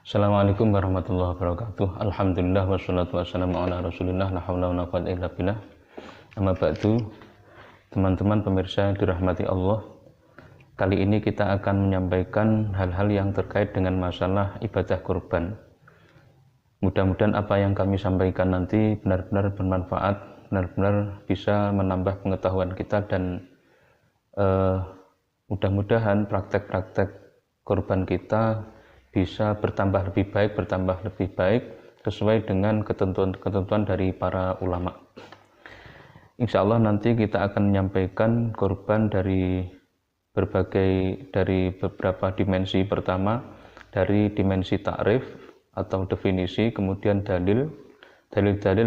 Assalamualaikum warahmatullahi wabarakatuh. Alhamdulillah wassalatu wassalamu ala Rasulillah la haula wala quwwata illa billah. Amma ba'du. Teman-teman pemirsa dirahmati Allah. Kali ini kita akan menyampaikan hal-hal yang terkait dengan masalah ibadah kurban. Mudah-mudahan apa yang kami sampaikan nanti benar-benar bermanfaat, benar-benar bisa menambah pengetahuan kita dan mudah-mudahan praktek-praktek kurban kita bisa bertambah lebih baik sesuai dengan ketentuan dari para ulama. Insya Allah nanti kita akan menyampaikan kurban dari beberapa dimensi. Pertama dari dimensi takrif atau definisi, kemudian dalil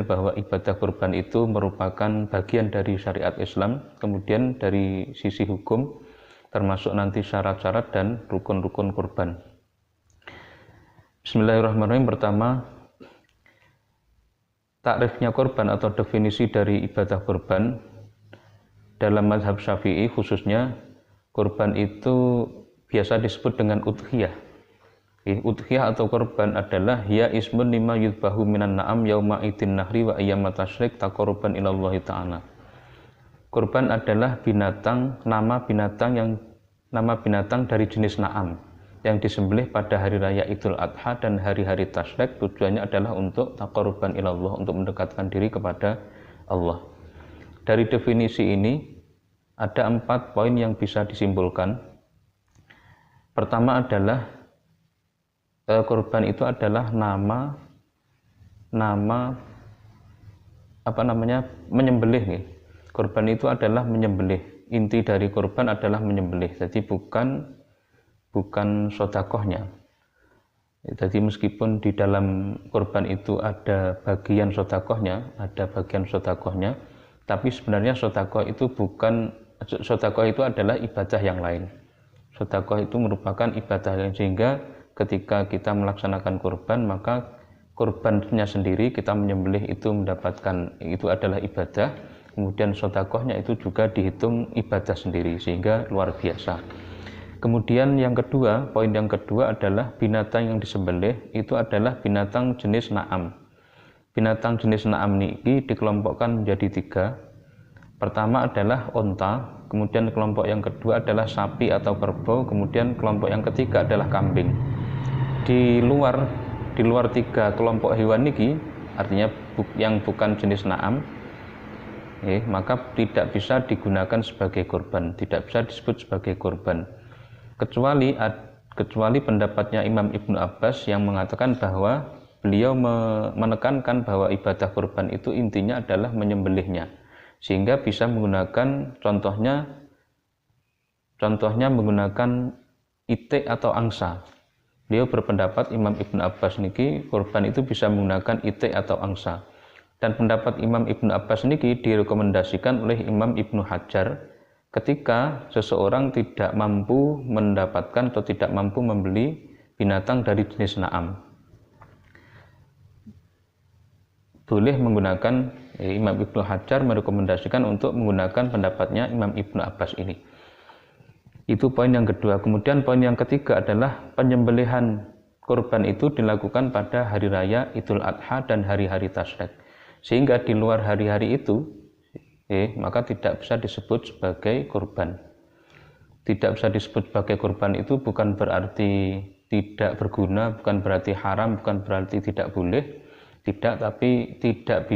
bahwa ibadah kurban itu merupakan bagian dari syariat Islam, kemudian dari sisi hukum termasuk nanti syarat-syarat dan rukun-rukun kurban. Bismillahirrahmanirrahim. Pertama, takrifnya kurban atau definisi dari ibadah kurban dalam mazhab Syafi'i khususnya, kurban itu biasa disebut dengan udhiyah. Udhiyah atau kurban adalah hiya ismun lima yudbahu minan na'am yauma idin nahri wa ayyamat tasyrik taqarruban ilallahi ta'ala. Kurban adalah nama binatang dari jenis na'am yang disembelih pada hari raya Idul Adha dan hari-hari tasyrik. Tujuannya adalah untuk taqarruban ilallah, untuk mendekatkan diri kepada Allah. Dari definisi ini ada 4 poin yang bisa disimpulkan. Pertama adalah kurban itu adalah nama menyembelih. Kurban itu adalah menyembelih. Inti dari kurban adalah menyembelih. Jadi bukan sodakohnya. Jadi meskipun di dalam kurban itu ada bagian sodakohnya, tapi sebenarnya sodakoh itu adalah ibadah yang lain. Sodakoh itu merupakan ibadah yang, sehingga ketika kita melaksanakan kurban, maka kurbannya sendiri kita menyembelih itu adalah ibadah. Kemudian sodakohnya itu juga dihitung ibadah sendiri, sehingga luar biasa. Kemudian poin yang kedua adalah binatang yang disembelih itu adalah binatang jenis na'am. Binatang jenis na'am ini dikelompokkan menjadi 3. Pertama adalah onta, kemudian kelompok yang kedua adalah sapi atau kerbau, kemudian kelompok yang ketiga adalah kambing. Di luar 3 kelompok hewan ini, artinya yang bukan jenis na'am, maka tidak bisa digunakan sebagai kurban, tidak bisa disebut sebagai kurban. Kecuali pendapatnya Imam Ibnu Abbas yang mengatakan bahwa beliau menekankan bahwa ibadah kurban itu intinya adalah menyembelihnya, sehingga bisa menggunakan contohnya menggunakan itik atau angsa. Beliau berpendapat, Imam Ibnu Abbas niki, kurban itu bisa menggunakan itik atau angsa. Dan pendapat Imam Ibnu Abbas niki direkomendasikan oleh Imam Ibnu Hajar ketika seseorang tidak mampu mendapatkan atau tidak mampu membeli binatang dari jenis na'am. Boleh menggunakan, Imam Ibnu Hajar merekomendasikan untuk menggunakan pendapatnya Imam Ibnu Abbas ini. Itu poin yang kedua. Kemudian poin yang ketiga adalah penyembelihan kurban itu dilakukan pada hari raya Idul Adha dan hari-hari tasyrik. Sehingga di luar hari-hari itu maka tidak bisa disebut sebagai kurban. Tidak bisa disebut sebagai kurban itu bukan berarti tidak berguna, bukan berarti haram, bukan berarti tidak boleh, tapi tidak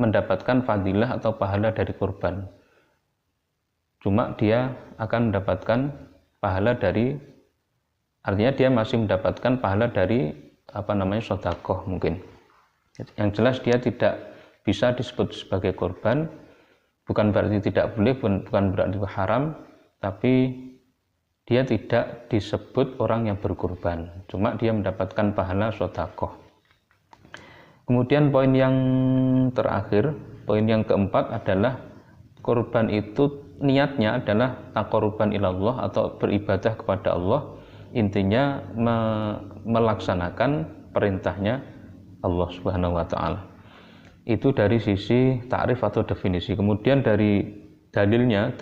mendapatkan fadilah atau pahala dari kurban. Cuma dia akan mendapatkan pahala artinya dia masih mendapatkan pahala dari sedekah mungkin. Yang jelas dia tidak bisa disebut sebagai kurban, bukan berarti tidak boleh, bukan berarti haram, tapi dia tidak disebut orang yang berkurban, cuma dia mendapatkan pahala sedekah. Kemudian poin yang terakhir, poin yang keempat adalah kurban itu niatnya adalah taqarruban ilallah atau beribadah kepada Allah, intinya melaksanakan perintahnya Allah Subhanahu wa ta'ala. Itu dari sisi ta'rif atau definisi. Kemudian dari dalil yang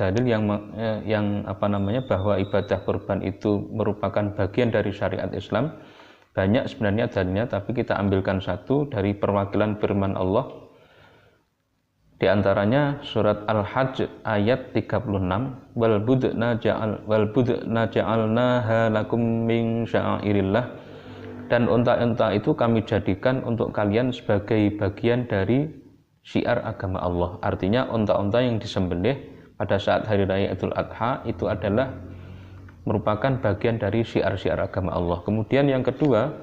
bahwa ibadah kurban itu merupakan bagian dari syariat Islam banyak sebenarnya dalilnya, tapi kita ambilkan satu dari perwakilan firman Allah. Di antaranya surat Al-Hajj ayat 36, wal budna ja'alnaha lakum min sya'airillah, dan unta-unta itu kami jadikan untuk kalian sebagai bagian dari syiar agama Allah. Artinya unta-unta yang disembelih pada saat hari raya Idul Adha itu adalah merupakan bagian dari syiar-syiar agama Allah. Kemudian yang kedua,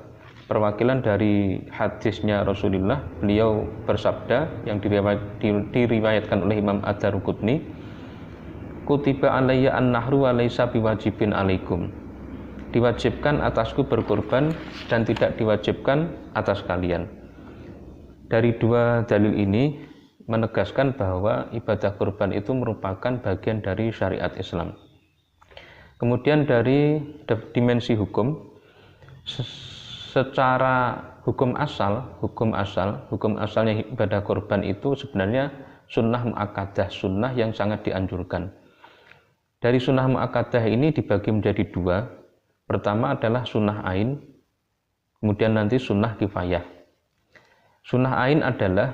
perwakilan dari hadisnya Rasulullah, beliau bersabda yang diriwayatkan oleh Imam Ad-Daruqutni, kutiba alayya an-nahru wa laysa biwajibin alaikum, diwajibkan atasku berkurban dan tidak diwajibkan atas kalian. Dari dua dalil ini menegaskan bahwa ibadah kurban itu merupakan bagian dari syariat Islam. Kemudian dari dimensi hukum, secara hukum asalnya ibadah kurban itu sebenarnya sunnah muakkadah, sunnah yang sangat dianjurkan. Dari sunnah muakkadah ini dibagi menjadi dua. Pertama adalah sunnah ain, kemudian nanti sunnah kifayah. Sunnah ain adalah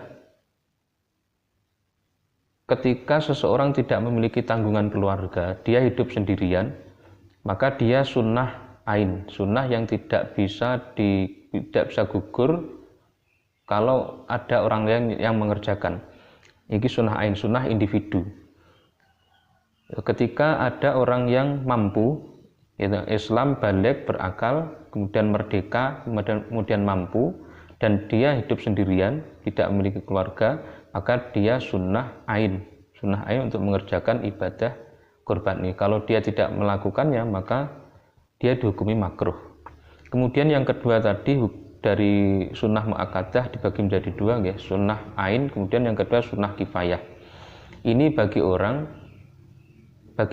ketika seseorang tidak memiliki tanggungan keluarga, dia hidup sendirian, maka dia sunnah ain, sunnah yang tidak bisa gugur kalau ada orang lain yang mengerjakan. Ini sunnah ain, sunnah individu. Ketika ada orang yang mampu, Islam balik berakal, kemudian merdeka, kemudian mampu, dan dia hidup sendirian, tidak memiliki keluarga, maka dia sunnah ain untuk mengerjakan ibadah kurban ini. Kalau dia tidak melakukannya, maka dia dihukumi makruh. Kemudian yang kedua tadi dari sunnah muakkadah dibagi menjadi dua, ya, sunnah ain, kemudian yang kedua sunnah kifayah. Ini bagi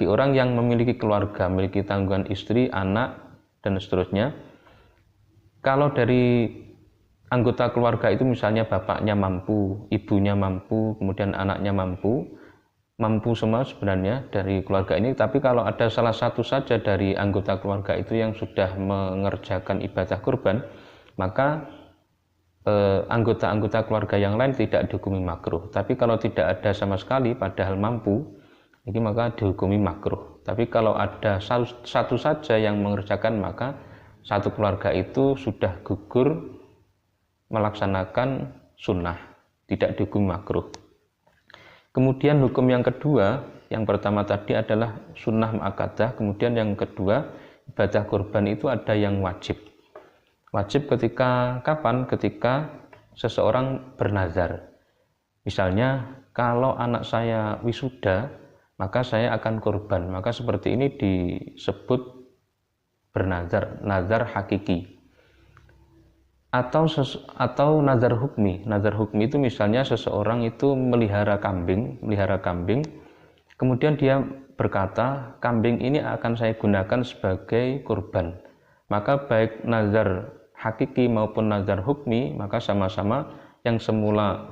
orang yang memiliki keluarga, memiliki tanggungan istri, anak, dan seterusnya. Kalau dari anggota keluarga itu misalnya bapaknya mampu, ibunya mampu, kemudian anaknya mampu semua sebenarnya dari keluarga ini. Tapi kalau ada salah satu saja dari anggota keluarga itu yang sudah mengerjakan ibadah kurban, maka anggota-anggota keluarga yang lain tidak dihukumi makruh. Tapi kalau tidak ada sama sekali padahal mampu, ini maka dihukumi makruh. Tapi kalau ada satu saja yang mengerjakan, maka satu keluarga itu sudah gugur melaksanakan sunnah, tidak dihukumi makruh. Kemudian hukum yang kedua, yang pertama tadi adalah sunnah muakkadah, kemudian yang kedua ibadah kurban itu ada yang wajib. Wajib ketika kapan? Ketika seseorang bernazar. Misalnya kalau anak saya wisuda, maka saya akan kurban. Maka seperti ini disebut bernazar, nazar hakiki. Atau nazar hukmi. Nazar hukmi itu misalnya seseorang itu melihara kambing, kemudian dia berkata, kambing ini akan saya gunakan sebagai kurban. Maka baik nazar hakiki maupun nazar hukmi, maka sama-sama yang semula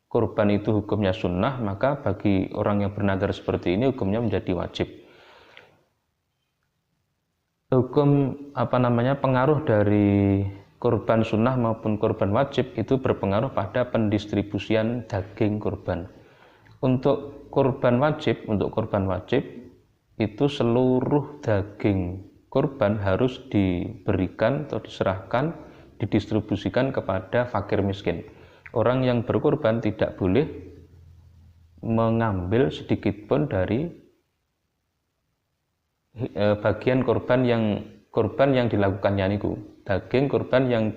kurban itu hukumnya sunnah, maka bagi orang yang bernazar seperti ini hukumnya menjadi wajib. Hukum pengaruh dari kurban sunnah maupun kurban wajib itu berpengaruh pada pendistribusian daging kurban. Untuk kurban wajib itu seluruh daging kurban harus diberikan atau diserahkan, didistribusikan kepada fakir miskin. Orang yang berkurban tidak boleh mengambil sedikit pun dari bagian kurban yang dilakukannya niku. Daging kurban yang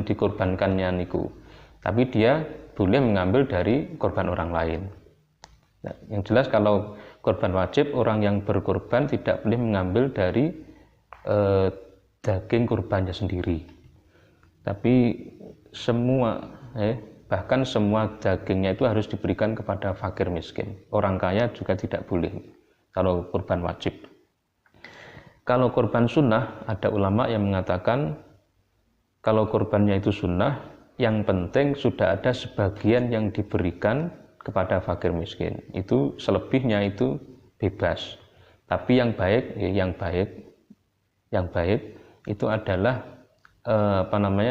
dikurbankannya niku, tapi dia boleh mengambil dari kurban orang lain. Nah, yang jelas kalau kurban wajib, orang yang berkurban tidak boleh mengambil dari daging kurbannya sendiri, tapi bahkan semua dagingnya itu harus diberikan kepada fakir miskin. Orang kaya juga tidak boleh kalau kurban wajib. Kalau kurban sunnah, ada ulama yang mengatakan kalau kurbannya itu sunnah, yang penting sudah ada sebagian yang diberikan kepada fakir miskin. Itu selebihnya itu bebas. Tapi yang baik, yang baik itu adalah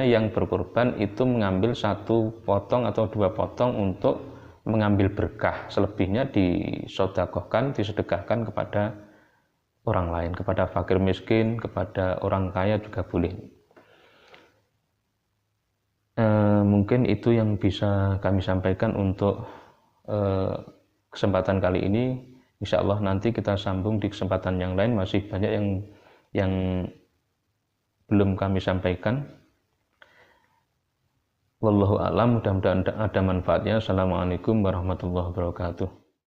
yang berkurban itu mengambil 1 potong atau 2 potong untuk mengambil berkah. Selebihnya disedekahkan, disedekahkan kepada orang lain, kepada fakir miskin, kepada orang kaya juga boleh. Mungkin itu yang bisa kami sampaikan untuk kesempatan kali ini. Insya Allah nanti kita sambung di kesempatan yang lain, masih banyak yang belum kami sampaikan. Wallahu a'lam, mudah-mudahan ada manfaatnya. Assalamualaikum warahmatullahi wabarakatuh.